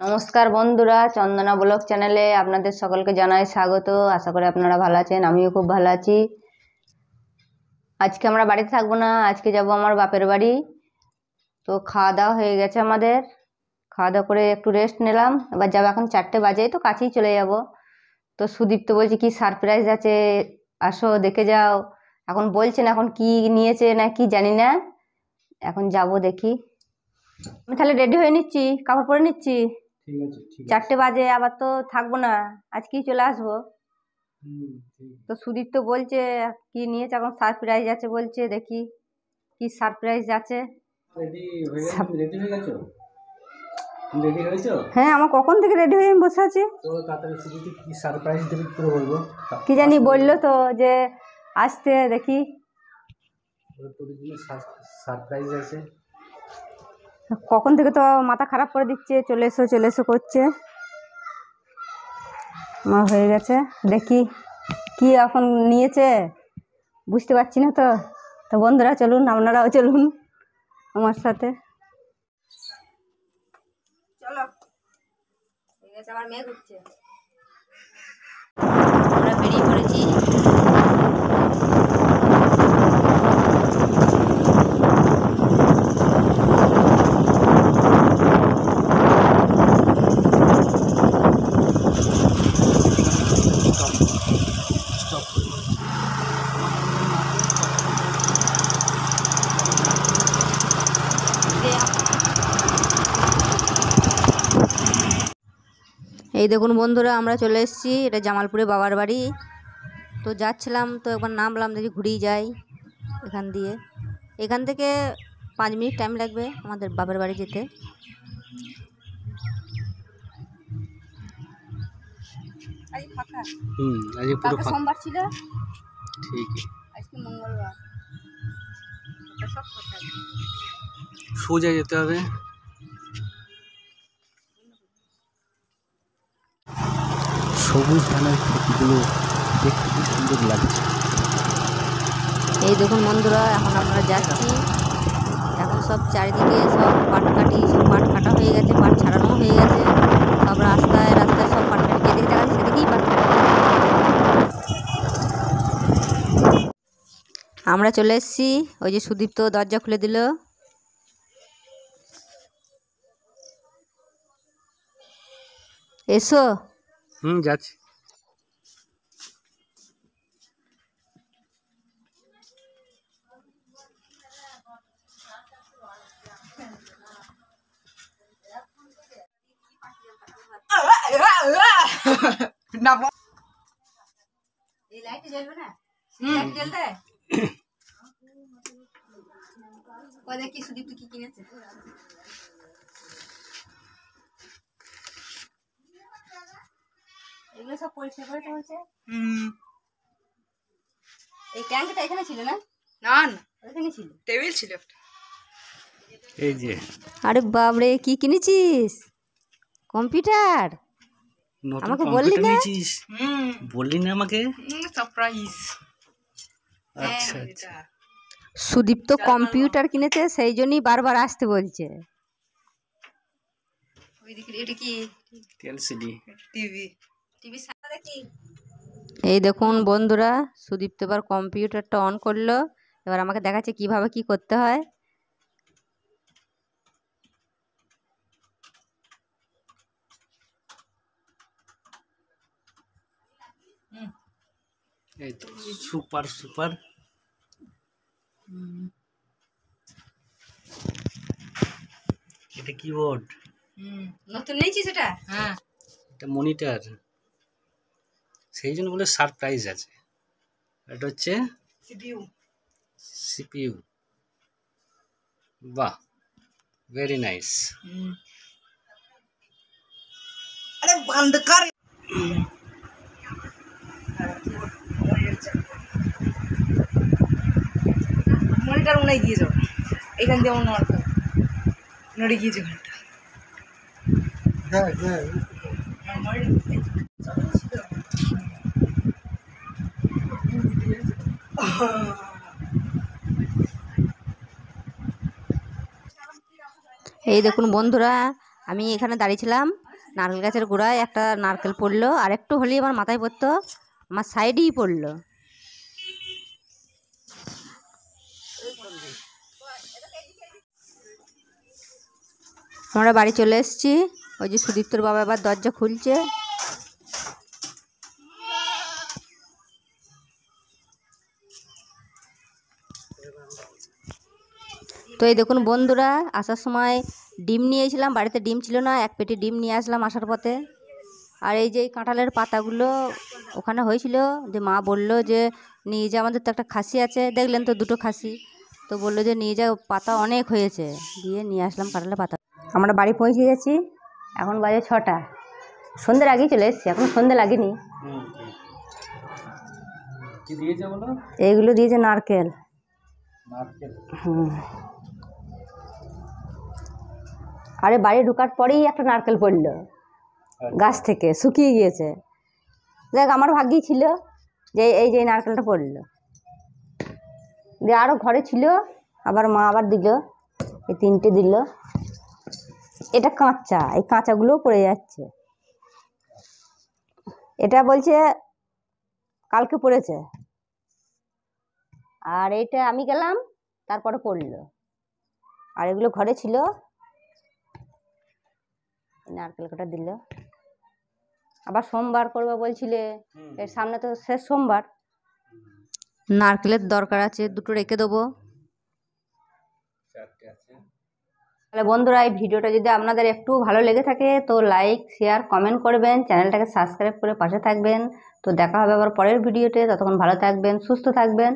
নমস্কার বন্ধুরা, চন্দনা ব্লগ চ্যানেলে আপনাদের সকলকে জানাই স্বাগত। আশা করি আপনারা ভালো আছেন, আমিও খুব ভালো আছি। আজকে আমরা বাড়িতে থাকবো না, আজকে যাব আমার বাপের বাড়ি। তো খাওয়া দাওয়া হয়ে গেছে আমাদের, খাওয়া দাওয়া করে একটু রেস্ট নিলাম। এবার যাবো, এখন 4টে বাজে, তো কাছেই চলে যাব। তো সুদীপ্ত বলছে কি সারপ্রাইজ আছে, আসো দেখে যাও। এখন বলছেন এখন কি নিয়েছে না কি জানি না, এখন যাব দেখি। আমি তাহলে রেডি হয়ে নিচ্ছি, কাপড় পরে নিচ্ছি। ঠিক আছে, ঠিক আছে। 4টে বাজে, আবার তো থাকবো না, আজকেই চলে আসবো। ঠিক। তো সুদীপ তো বলছে কি নিয়েছে, এখন সারপ্রাইজ আছে বলছে, দেখি কি সারপ্রাইজ আছে। রেডি হয়ে গেছো? তুমি রেডি হয়ে গেছো? তুমি রেডি হয়েছো? হ্যাঁ, আমার কখন থেকে রেডি হয়ে আমি বসে আছি। তো তাড়াতাড়ি শুধু কি সারপ্রাইজ দেবে কি করে বলবো? কি জানি বললো তো যে আসতে, দেখি তোর জন্য সারপ্রাইজ আছে। কখন থেকে তো মাথা খারাপ করে দিচ্ছে, চলে এসো চলে এসো করছে। আমার হয়ে গেছে, দেখি কি এখন নিয়েছে, বুঝতে পারছি না তো। তো বন্ধুরা চলুন, আপনারাও চলুন আমার সাথে। চলো, ঠিক আছে, আমার মেয়ে ঘুরছে, আমরা বেরিয়ে পড়েছি। এই দেখুন বন্ধুরা, আমরা চলে এসেছি, এটা জামালপুরে বাবার বাড়ি। তো যাচ্ছিলাম, তো একবার নামলাম, দেখি ঘুরেই যাই এখান থেকে 5 মিনিট টাইম লাগবে আমাদের বাবার বাড়ি যেতে। আজ ফাঁকা, আজ পুরো ফাঁকা। সোমবার ছিল, ঠিক, আজকে মঙ্গলবার, সব ফাঁকা। সোজা যেতে হবে। সবুজ ধানের ক্ষেতগুলো দেখতে কি সুন্দর লাগছে। এই দেখুন বন্ধুরা, এখন আমরা যাচ্ছি। এখন সব চারিদিকে সব পাট কাটি, সব পাট কাটা হয়ে গেছে, পাট ছাড়ানো হয়ে গেছে, সব রাস্তায় রাস্তায় সব পাট কাটি, যেদিকে দেখা যাচ্ছে সেদিকেই পাট কাটি। আমরা চলে এসেছি, ওই যে সুদীপ্ত দরজা খুলে দিল। এসো। যাচ্ছি। এই লাইট জ্বলবে না, লাইট জ্বলতে ওই দেখি সুদীপ্ত কি কিনেছে। এগুলো সব পরিষ্কার করে হচ্ছে। এই ট্যাঙ্কটা এখানে ছিল না? না না, ওখানে ছিল, টেবিল ছিল একটা। এই যে, আরে বাবরে, কি কিনেছিস? কম্পিউটার? নতুন আমাকে বললি কম্পিউটার না? নিয়েছিস? বললি না আমাকে? সারপ্রাইজ। আচ্ছা আচ্ছা। সুদীপ্ত কম্পিউটার কিনেছে, সেই জন্যই বারবার আসতে বলছে। ওইদিকে এটা কি? LCD TV. টিভি সামনে দেখি। এই দেখুন বন্ধুরা, সুদীপ্ত এবার কম্পিউটারটা অন করলো, এবার আমাকে দেখাচ্ছে কিভাবে কি করতে হয়। এই তো সুপার সুপার। এটা কিবোর্ড, নতুন নিয়েছি সেটা। হ্যাঁ, এটা মনিটর, সেই জন্য বলে সারপ্রাইজ আছে। এটা হচ্ছে সিপিইউ। সিপিইউ। বাহ, ভেরি নাইস। আরে বন্ধ কর। মনিটর মনে গিয়ে যাও, এখান দিয়ে অন্য নড়ে গিয়েছে ঘন্টা। এই দেখুন বন্ধুরা, আমি এখানে দাঁড়িয়েছিলাম, নারকেল গাছের গোড়ায় একটা নারকেল পড়লো, আর একটু হলেই আমার মাথায় পড়তো, আমার সাইডেই পড়লো। আমরা বাড়ি চলে এসেছি। ওই যে সুদীপ্তর বাবা এবার দরজা খুলছে। তো এই দেখুন বন্ধুরা, আসার সময় ডিম নিয়েছিলাম, বাড়িতে ডিম ছিল না, এক পেটি ডিম নিয়ে আসলাম আসার পথে। আর এই যে এই কাঁঠালের পাতাগুলো ওখানে হয়েছিল, যে মা বলল যে নিয়ে যা, আমাদের তো একটা খাসি আছে, দেখলেন তো দুটো খাসি, তো বললো যে নিয়ে যা, পাতা অনেক হয়েছে, দিয়ে নিয়ে আসলাম কাঁঠালের পাতা। আমরা বাড়ি পৌঁছে গেছি, এখন বাজে 6টা, সন্ধ্যের আগেই চলে এসেছি, এখন সন্ধ্যে লাগেনি। কি দিয়েছে বলো? এইগুলো দিয়েছে নারকেল। নারকেল? আরে বাড়ি ঢোকার পরেই একটা নারকেল পড়লো গাছ থেকে, শুকিয়ে গিয়েছে। দেখ আমার ভাগ্যেই ছিল যে এই যে নারকেলটা পড়লো, দিয়ে আরও ঘরে ছিল, আবার মা আবার দিল, এই 3টে দিল। এটা কাঁচা, এই কাঁচাগুলোও পড়ে যাচ্ছে। এটা বলছে কালকে পড়েছে, আর এইটা আমি গেলাম তারপরে পড়লো, আর এগুলো ঘরে ছিল। নারকেল কাটা দিল, আবার সোমবার করবে বলছিলে, এর সামনে তো শেষ সোমবার, নারকেলের দরকার আছে, 2টো রেখে দেবো। তাহলে বন্ধুরা, এই ভিডিওটা যদি আপনাদের একটু ভালো লেগে থাকে তো লাইক, শেয়ার, কমেন্ট করবেন, চ্যানেলটাকে সাবস্ক্রাইব করে পাশে থাকবেন। তো দেখা হবে আবার পরের ভিডিওতে, ততক্ষণ ভালো থাকবেন, সুস্থ থাকবেন।